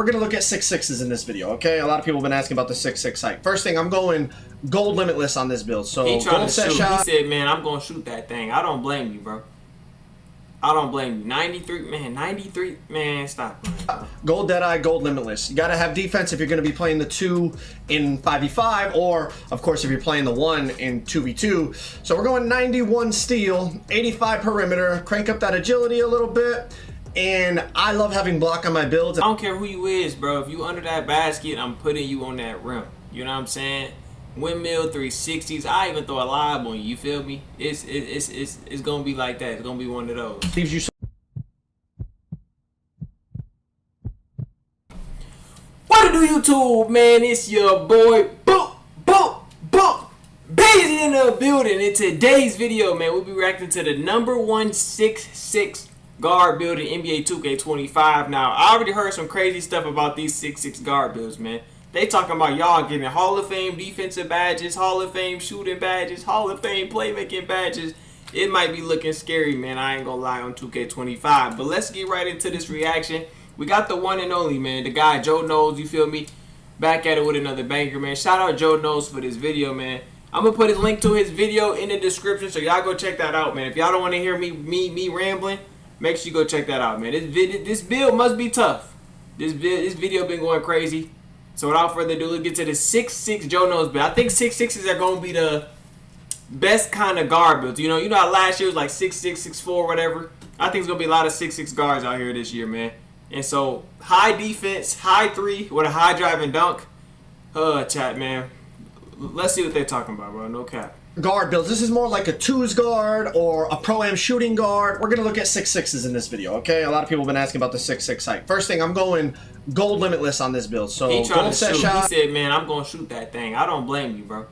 We're going to look at 6.6s in this video, okay? A lot of people have been asking about the 6.6 height. First thing, I'm going gold limitless on this build. So, he trying gold to set shoot. shot. He said, man, I'm going to shoot that thing. I don't blame you, bro. I don't blame you. 93, man, 93, man, stop playing, bro. Gold Deadeye, gold limitless. You got to have defense if you're going to be playing the 2 in 5v5, or, of course, if you're playing the 1 in 2v2. So we're going 91 steel, 85 perimeter, crank up that agility a little bit. And I love having block on my builds. I don't care who you is, bro. If you under that basket, I'm putting you on that rim. You know what I'm saying? Windmill 360s. I even throw a lob on you. You feel me? It's gonna be like that. It's gonna be one of those. Leaves you so What to do, YouTube, man? It's your boy, Beazy in the building. In today's video, man, we'll be reacting to the #1 6'6" guard build in NBA 2K25. Now, I already heard some crazy stuff about these 6'6" guard builds, man. They talking about y'all getting Hall of Fame defensive badges, Hall of Fame shooting badges, Hall of Fame playmaking badges. It might be looking scary, man. I ain't gonna lie on 2K25. But let's get right into this reaction. We got the one and only, man. The guy, Joe Knows, you feel me? Back at it with another banger, man. Shout out Joe Knows for this video, man. I'm gonna put his link to his video in the description, so y'all go check that out, man. If y'all don't want to hear me rambling, make sure you go check that out, man. This build must be tough. This video been going crazy. So without further ado, let's get to the 6'6" Joe Knows build. I think 6'6s are gonna be the best kind of guard builds. You know how last year was like 6'6", 6'4", whatever. I think it's gonna be a lot of 6'6" guards out here this year, man. And so high defense, high 3 with a high drive and dunk. Chat, man. Let's see what they're talking about, bro. No cap. guard builds. This is more like a 2s guard or a pro-am shooting guard. We're going to look at 6.6s in this video, okay? A lot of people have been asking about the 6.6 height. First thing, I'm going gold limitless on this build. So he trying gold to set shoot. shot. He said, man, I'm going to shoot that thing. I don't blame you, bro.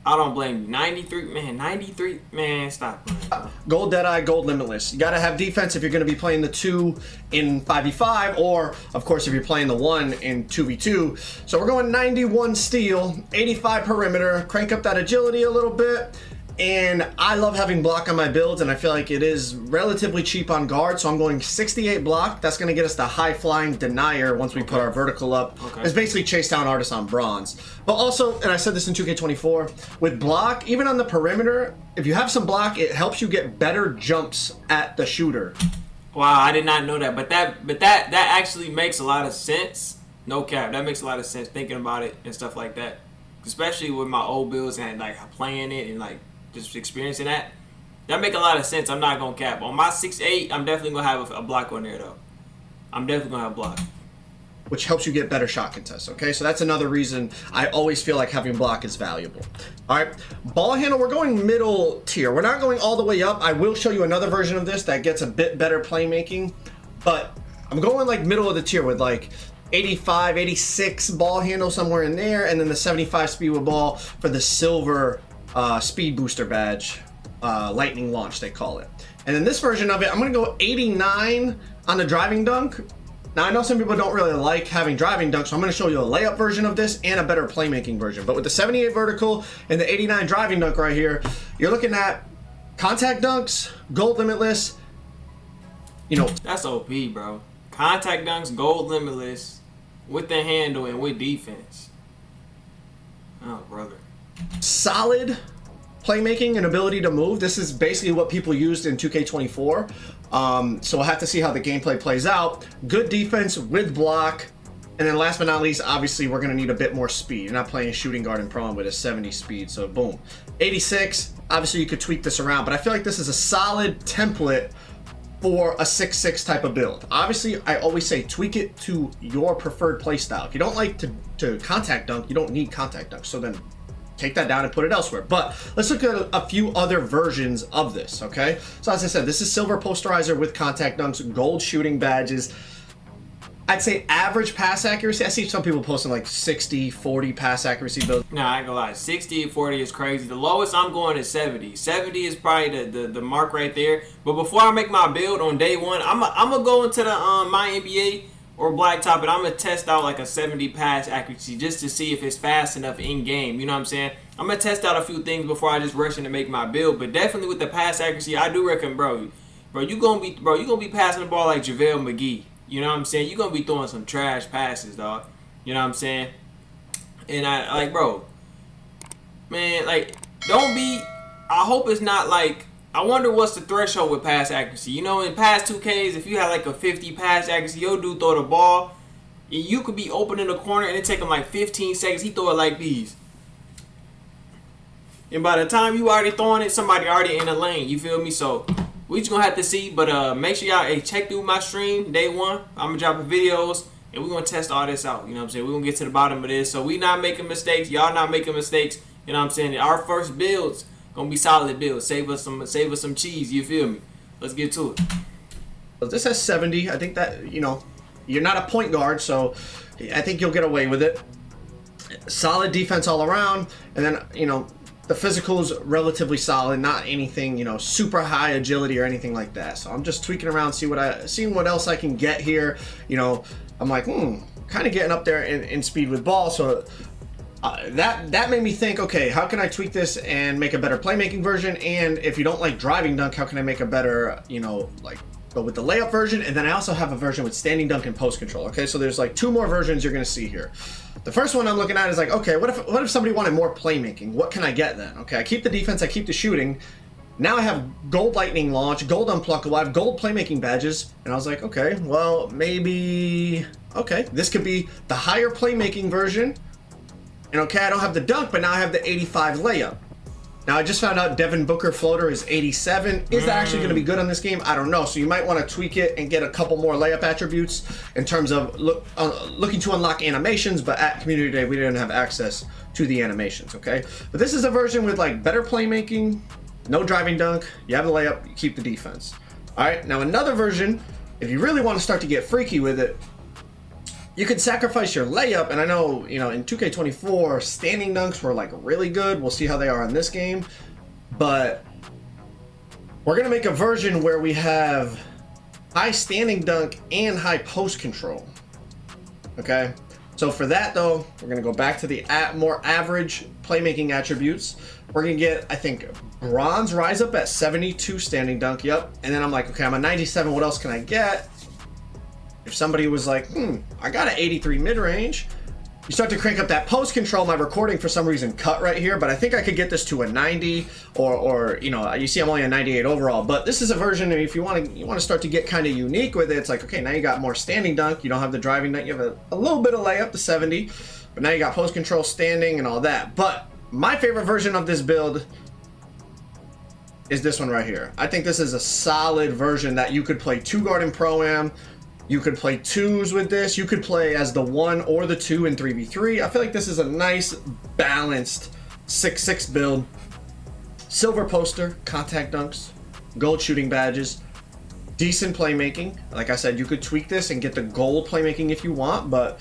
I don't blame you. 93, man, 93, man, stop playing, bro. Gold Deadeye, gold limitless. You got to have defense if you're going to be playing the 2 in 5v5, or, of course, if you're playing the 1 in 2v2. So we're going 91 steel, 85 perimeter, crank up that agility a little bit. And I love having block on my builds, and I feel like it is relatively cheap on guard, so I'm going 68 block. That's going to get us the high-flying denier once we put our vertical up. It's basically chase down artists on bronze. But also, and I said this in 2K24, with block, even on the perimeter, if you have some block, it helps you get better jumps at the shooter. Wow, I did not know that. But that actually makes a lot of sense. No cap, that makes a lot of sense thinking about it and stuff like that. Especially with my old builds and like playing it and like just experiencing that make a lot of sense. I'm not gonna cap. On my 6'8", I'm definitely gonna have a block on there though. I'm definitely gonna have a block, which helps you get better shot contests. Okay, so that's another reason I always feel like having block is valuable. All right, ball handle, we're going middle tier. We're not going all the way up. I will show you another version of this that gets a bit better playmaking, but I'm going like middle of the tier with like 85, 86 ball handle somewhere in there, and then the 75 speed with ball for the silver speed booster badge, lightning launch they call it. And then this version of it, I'm gonna go 89 on the driving dunk. Now I know some people don't really like having driving dunks, so I'm gonna show you a layup version of this and a better playmaking version. But with the 78 vertical and the 89 driving dunk right here, you're looking at contact dunks, gold limitless. You know, that's OP, bro. Contact dunks, gold limitless, with the handle and with defense. Oh, brother. Solid playmaking and ability to move. This is basically what people used in 2K24. So we'll have to see how the gameplay plays out. Good defense with block. And then last but not least, obviously, we're going to need a bit more speed. You're not playing shooting guard and pro with a 70 speed. So boom. 86. Obviously, you could tweak this around. But I feel like this is a solid template for a 6'6 type of build. Obviously, I always say tweak it to your preferred playstyle. If you don't like to contact dunk, you don't need contact dunk. So then take that down and put it elsewhere. But let's look at a few other versions of this, okay? So as I said, this is silver posterizer with contact dunks, gold shooting badges. I'd say average pass accuracy. I see some people posting like 60, 40 pass accuracy builds. Nah, I ain't gonna lie. 60 and 40 is crazy. The lowest I'm going is 70. 70 is probably the mark right there. But before I make my build on day one, I'm gonna go into the my NBA or blacktop, and I'm gonna test out like a 70 pass accuracy just to see if it's fast enough in game. You know what I'm saying? I'm gonna test out a few things before I just rush in to make my build. But definitely with the pass accuracy, I do reckon, bro, you gonna be passing the ball like JaVale McGee. You know what I'm saying? You're going to be throwing some trash passes, dog. You know what I'm saying? And I, like, bro, man, like, don't be, I hope it's not like, I wonder what's the threshold with pass accuracy. You know, in past 2Ks, if you had like a 50 pass accuracy, your dude throw the ball, and you could be open in the corner, and it take him like 15 seconds. He throw it like these. And by the time you already throwing it, somebody already in the lane. You feel me? So we just gonna have to see. But make sure y'all check through my stream day one. I'm gonna drop videos and we're gonna test all this out. You know what I'm saying? We're gonna get to the bottom of this. So we not making mistakes. Y'all not making mistakes. You know what I'm saying? Our first builds gonna be solid builds. Save us some cheese. You feel me? Let's get to it. This has 70. I think that, you know, you're not a point guard, so I think you'll get away with it. Solid defense all around, and then, you know, the physical's relatively solid, not anything, you know, super high agility or anything like that. So I'm just tweaking around, seeing what else I can get here. You know, I'm like, kind of getting up there in speed with ball. So that made me think, okay, how can I tweak this and make a better playmaking version? And if you don't like driving dunk, how can I make a better, you know, like, go with the layup version? And then I also have a version with standing dunk and post control. Okay, so there's like 2 more versions you're gonna see here. The first one I'm looking at is like, okay, what if somebody wanted more playmaking? What can I get then? Okay, I keep the defense, I keep the shooting. Now I have gold lightning launch, gold unpluckable, I have gold playmaking badges, and I was like, okay, well, maybe, okay, this could be the higher playmaking version. And okay, I don't have the dunk, but now I have the 85 layup. Now I just found out Devin Booker floater is 87. Is that actually going to be good on this game? I don't know. So you might want to tweak it and get a couple more layup attributes in terms of looking to unlock animations, but at Community Day we didn't have access to the animations, okay? But this is a version with like better playmaking, no driving dunk, you have the layup, you keep the defense. All right, now another version, if you really want to start to get freaky with it, you could sacrifice your layup, and I know, you know, in 2K24, standing dunks were like really good. We'll see how they are in this game, but we're gonna make a version where we have high standing dunk and high post control. Okay, so for that though, we're gonna go back to the more average playmaking attributes. We're gonna get, I think, bronze rise up at 72 standing dunk. Yep, and then I'm like, okay, I'm a 97. What else can I get? If somebody was like, I got an 83 mid-range, you start to crank up that post control. My recording for some reason cut right here, but I think I could get this to a 90 or you know, you see I'm only a 98 overall, but this is a version if you want to start to get kind of unique with it. It's like, okay, now you got more standing dunk, you don't have the driving dunk, you have a little bit of layup to 70, but now you got post control, standing, and all that. But my favorite version of this build is this one right here. I think this is a solid version that you could play 2-guard in Pro-Am. You could play 2s with this. You could play as the 1 or the 2 in 3v3. I feel like this is a nice, balanced 6-6 build. Silver poster, contact dunks, gold shooting badges, decent playmaking. Like I said, you could tweak this and get the gold playmaking if you want, but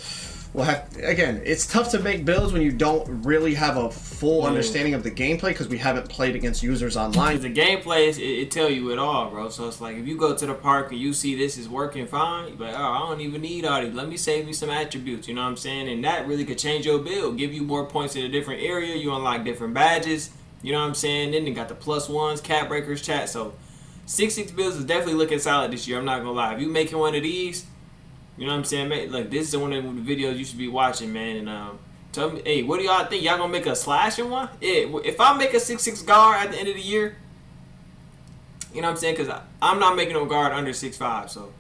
we'll have, again, it's tough to make builds when you don't really have a full understanding of the gameplay because we haven't played against users online. The gameplay, it tell you it all, bro. So it's like if you go to the park and you see this is working fine, you're like, oh, I don't even need all these. Let me save me some attributes, you know what I'm saying? And that really could change your build, give you more points in a different area. You unlock different badges, you know what I'm saying? Then they got the +1s, cap breakers, chat. So 6-6 builds is definitely looking solid this year. I'm not gonna lie. If you making one of these, you know what I'm saying, man? Like, this is one of the videos you should be watching, man. And tell me, hey, what do y'all think? Y'all gonna make a slashing one? Yeah, if I make a 6'6" guard at the end of the year, you know what I'm saying? Because I'm not making no guard under 6'5". So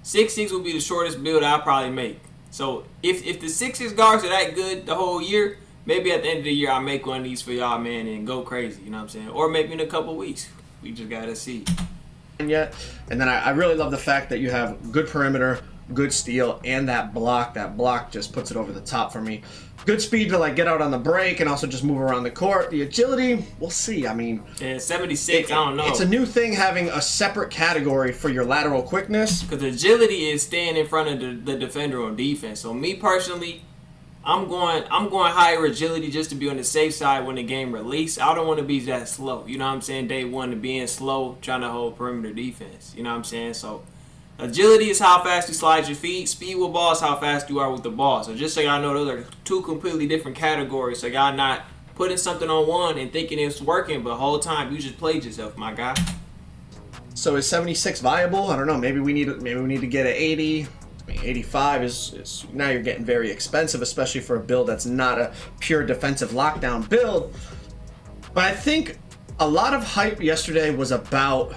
6'6" will be the shortest build I'll probably make. So if the 6'6" guards are that good the whole year, maybe at the end of the year I'll make one of these for y'all, man, and go crazy. You know what I'm saying? Or maybe in a couple weeks. We just gotta see. Yet, and then I really love the fact that you have good perimeter, good steal, and that block just puts it over the top for me. Good speed to like get out on the break and also just move around the court. The agility, we'll see. I mean, yeah, 76, I don't know. It's a new thing having a separate category for your lateral quickness. Because agility is staying in front of the defender on defense. So me personally, I'm going higher agility just to be on the safe side when the game release. I don't want to be that slow. You know what I'm saying? Day one to being slow, trying to hold perimeter defense. You know what I'm saying? So agility is how fast you slide your feet. Speed with ball is how fast you are with the ball. So just so y'all know, those are 2 completely different categories. So y'all not putting something on one and thinking it's working, but the whole time you just played yourself, my guy. So is 76 viable? I don't know. Maybe we need to get an 80. I mean, 85 is now you're getting very expensive, especially for a build that's not a pure defensive lockdown build. But I think a lot of hype yesterday was about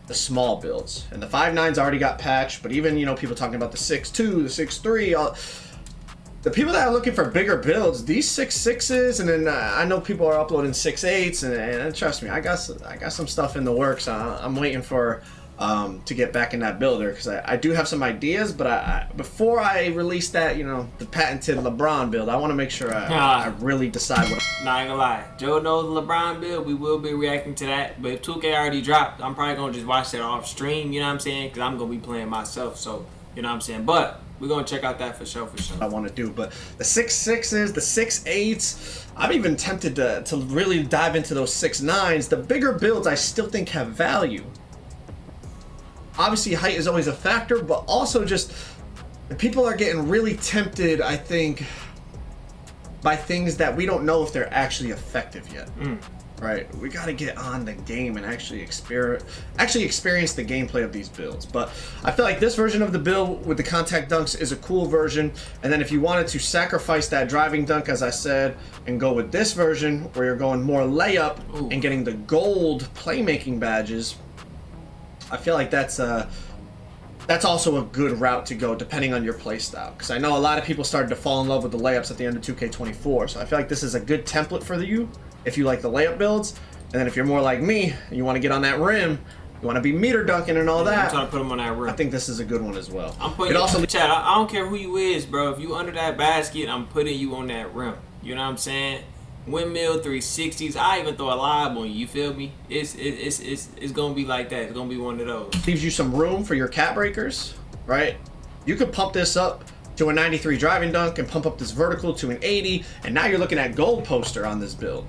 the small builds, and the 5.9s already got patched. But even, you know, people talking about the 6.2, the 6.3, the people that are looking for bigger builds, these 6.6s, and then I know people are uploading 6.8s, and trust me, I got some stuff in the works. I'm waiting for to get back in that builder, because I do have some ideas, but before I release that, you know, the patented LeBron build, I want to make sure I really decide what. Not gonna lie, Joe knows the LeBron build. We will be reacting to that, but if 2K already dropped, I'm probably gonna just watch that off stream. You know what I'm saying? Because I'm gonna be playing myself, so you know what I'm saying. But we're gonna check out that for sure. I want to do, but the 6.6s, the 6.8s, I'm even tempted to really dive into those 6.9s. The bigger builds I still think have value. Obviously, height is always a factor, but also just people are getting really tempted, I think, by things that we don't know if they're actually effective yet. Right? We got to get on the game and actually experience the gameplay of these builds. But I feel like this version of the build with the contact dunks is a cool version. And then if you wanted to sacrifice that driving dunk, as I said, and go with this version where you're going more layup and getting the gold playmaking badges, I feel like that's also a good route to go depending on your playstyle. Because I know a lot of people started to fall in love with the layups at the end of 2K24. So I feel like this is a good template for you if you like the layup builds. And then if you're more like me and you want to get on that rim, you want to be meter dunking and all that, I'm trying to put them on that rim. I think this is a good one as well. I'm putting you also, Chad, I don't care who you is, bro. If you under that basket, I'm putting you on that rim. You know what I'm saying? Windmill 360s. I even throw a lob on you. You feel me? It's gonna be like that. It's gonna be one of those. Leaves you some room for your cat breakers, right? You could pump this up to a 93 driving dunk and pump up this vertical to an 80, and now you're looking at gold poster on this build.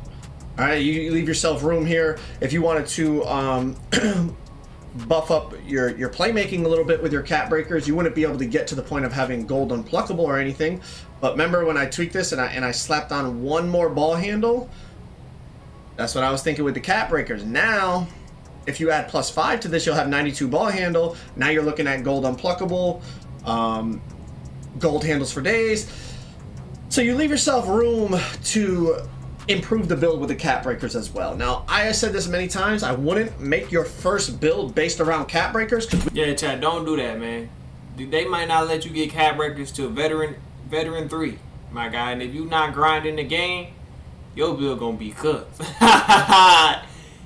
All right, you leave yourself room here if you wanted to buff up your playmaking a little bit with your cat breakers. You wouldn't be able to get to the point of having gold unpluckable or anything. But remember when I tweaked this and I slapped on one more ball handle? That's what I was thinking with the cat breakers. Now, if you add +5 to this, you'll have 92 ball handle. Now you're looking at gold unpluckable, gold handles for days. So you leave yourself room to improve the build with the cat breakers as well. Now, I have said this many times, I wouldn't make your first build based around cat breakers. Yeah, Chad, don't do that, man. They might not let you get cat breakers to a veteran 3, my guy. And if you not grinding the game, your build gonna be cooked.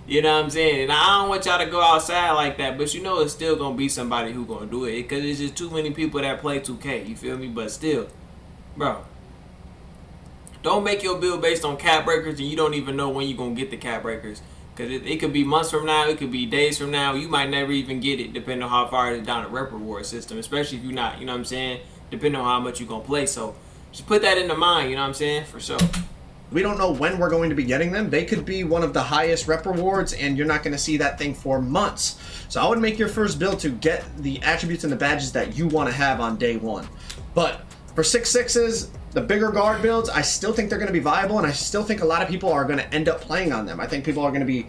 You know what I'm saying? And I don't want y'all to go outside like that, but you know it's still gonna be somebody who gonna do it, because it's just too many people that play 2K. You feel me? But still, bro, don't make your build based on cat breakers and you don't even know when you're going to get the cat breakers. Because it could be months from now, it could be days from now. You might never even get it, depending on how far it is down the rep reward system. Especially if you're not, you know what I'm saying? Depending on how much you're going to play. So just put that into mind, you know what I'm saying? For sure. We don't know when we're going to be getting them. They could be one of the highest rep rewards, and you're not going to see that thing for months. So I would make your first build to get the attributes and the badges that you want to have on day one. But for 6.6s, the bigger guard builds, I still think they're going to be viable, and I still think a lot of people are going to end up playing on them. I think people are going to be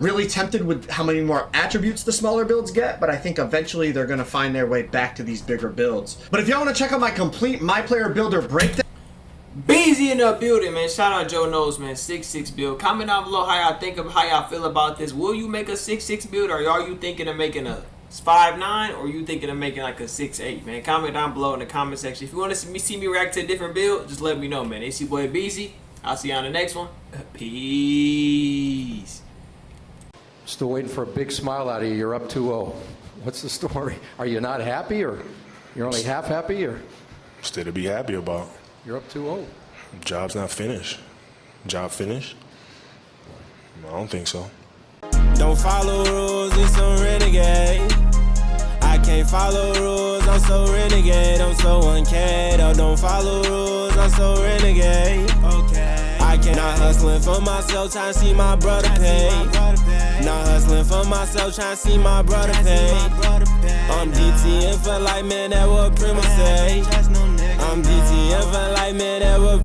really tempted with how many more attributes the smaller builds get, but I think eventually they're going to find their way back to these bigger builds. But if y'all want to check out my complete My Player Builder breakdown, Beazy in the building, man. Shout out Joe Knows, man. 6.6 build. Comment down below how y'all feel about this. Will you make a 6.6 build, or are you thinking of making a 5.9, or are you thinking of making like a 6.8, man? Comment down below in the comment section. If you want to see me react to a different build, just let me know, man. It's your boy Beazy. I'll see you on the next one. Peace. Still waiting for a big smile out of you. You're up 2-0. What's the story? Are you not happy, or you're only half happy, or? Still to be happy about. You're up 2-0. Job's not finished. Job finished? I don't think so. Don't follow rules, it's some renegade. I can't follow rules, I'm so renegade. I'm so uncared. Oh, don't follow rules, I'm so renegade. Okay. I can't. Not hustling for myself, trying to see my brother pay. Not hustling for myself, trying to see my brother pay. I'm DTF for like, man, that what Primo say. I'm DTF for like, man, that what